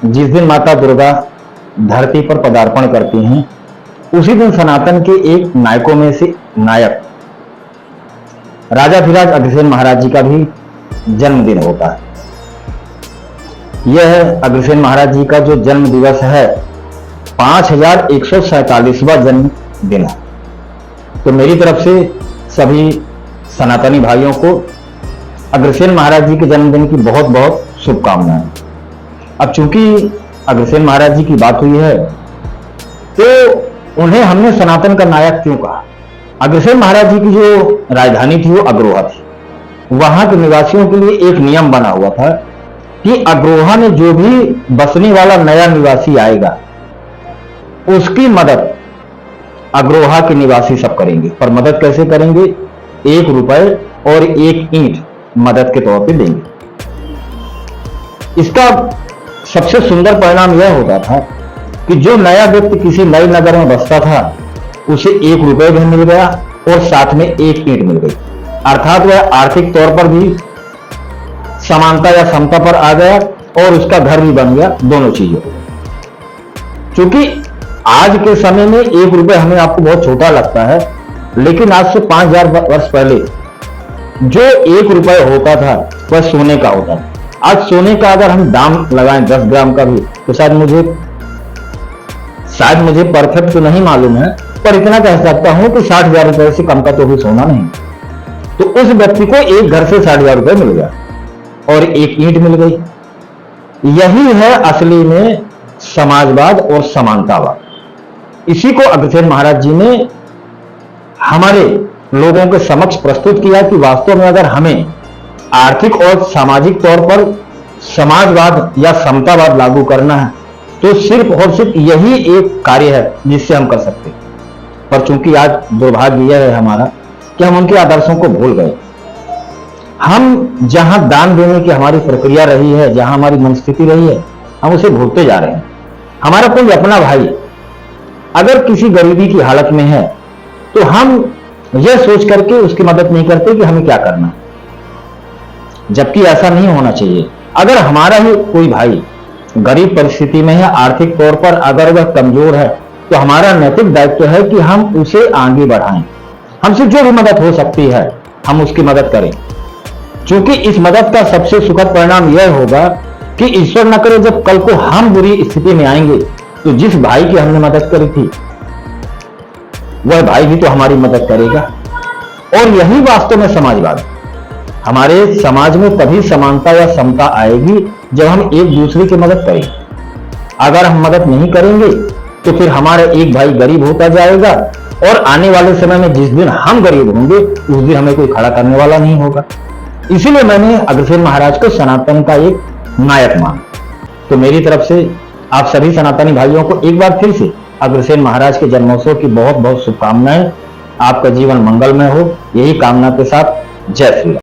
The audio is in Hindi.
जिस दिन माता दुर्गा धरती पर पदार्पण करती हैं, उसी दिन सनातन के एक नायकों में से नायक राजाधिराज अग्रसेन महाराज जी का भी जन्मदिन होता है। यह अग्रसेन महाराज जी का जो जन्म दिवस है 5147वां जन्म दिन है। तो मेरी तरफ से सभी सनातनी भाइयों को अग्रसेन महाराज जी के जन्मदिन की बहुत बहुत शुभकामनाएं। अब चूंकि अग्रसेन महाराज जी की बात हुई है तो उन्हें हमने सनातन का नायक क्यों कहा। अग्रसेन महाराज जी की जो राजधानी थी वो अग्रोहा थी। वहां के निवासियों के लिए एक नियम बना हुआ था कि अग्रोहा में जो भी बसने वाला नया निवासी आएगा उसकी मदद अग्रोहा के निवासी सब करेंगे। पर मदद कैसे करेंगे? 1 रुपए और 1 ईंट मदद के तौर पे देंगे। इसका सबसे सुंदर परिणाम यह होता था कि जो नया व्यक्ति किसी नए नगर में बसता था उसे 1 रुपए भी मिल गया और साथ में 1 ईंट मिल गई। अर्थात वह आर्थिक तौर पर भी समानता या समता पर आ गया और उसका घर भी बन गया, दोनों चीजों। क्योंकि आज के समय में 1 रुपए हमें आपको बहुत छोटा लगता है, लेकिन आज से 5000 वर्ष पहले जो 1 रुपए होता था वह सोने का होता था। आज सोने का अगर हम दाम लगाएं 10 ग्राम का भी तो शायद मुझे परफेक्ट तो नहीं मालूम है, पर इतना कह सकता हूं कि 60,000 रुपए से कम का तो भी सोना नहीं। तो उस व्यक्ति को एक घर से 60,000 रुपए मिल गया और 1 ईंट मिल गई। यही है असली में समाजवाद और समानतावाद। इसी को अग्रसेन महाराज जी ने हमारे लोगों के समक्ष प्रस्तुत किया कि वास्तव में अगर हमें आर्थिक और सामाजिक तौर पर समाजवाद या समतावाद लागू करना है तो सिर्फ और सिर्फ यही एक कार्य है जिससे हम कर सकते हैं। पर चूंकि आज दुर्भाग्य यह है हमारा कि हम उनके आदर्शों को भूल गए। हम जहां दान देने की हमारी प्रक्रिया रही है, जहां हमारी मनस्थिति रही है, हम उसे भूलते जा रहे हैं। हमारा कोई अपना भाई अगर किसी गरीबी की हालत में है तो हम यह सोच करके उसकी मदद नहीं करते कि हमें क्या करना है, जबकि ऐसा नहीं होना चाहिए। अगर हमारा ही कोई भाई गरीब परिस्थिति में है, आर्थिक तौर पर अगर वह कमजोर है, तो हमारा नैतिक दायित्व है कि हम उसे आगे बढ़ाएं। हमसे जो भी मदद हो सकती है हम उसकी मदद करें, क्योंकि इस मदद का सबसे सुखद परिणाम यह होगा कि ईश्वर न करे जब कल को हम बुरी स्थिति में आएंगे तो जिस भाई की हमने मदद करी थी वह भाई भी तो हमारी मदद करेगा। और यही वास्तव में समाजवाद। हमारे समाज में तभी समानता या समता आएगी जब हम एक दूसरे की मदद करेंगे। अगर हम मदद नहीं करेंगे तो फिर हमारा एक भाई गरीब होता जाएगा और आने वाले समय में जिस दिन हम गरीब होंगे उस दिन हमें कोई खड़ा करने वाला नहीं होगा। इसीलिए मैंने अग्रसेन महाराज को सनातन का एक नायक माना। तो मेरी तरफ से आप सभी सनातनी भाइयों को एक बार फिर से अग्रसेन महाराज के जन्मोत्सव की बहुत बहुत शुभकामनाएं। आपका जीवन मंगलमय हो, यही कामना के साथ जय श्री राम।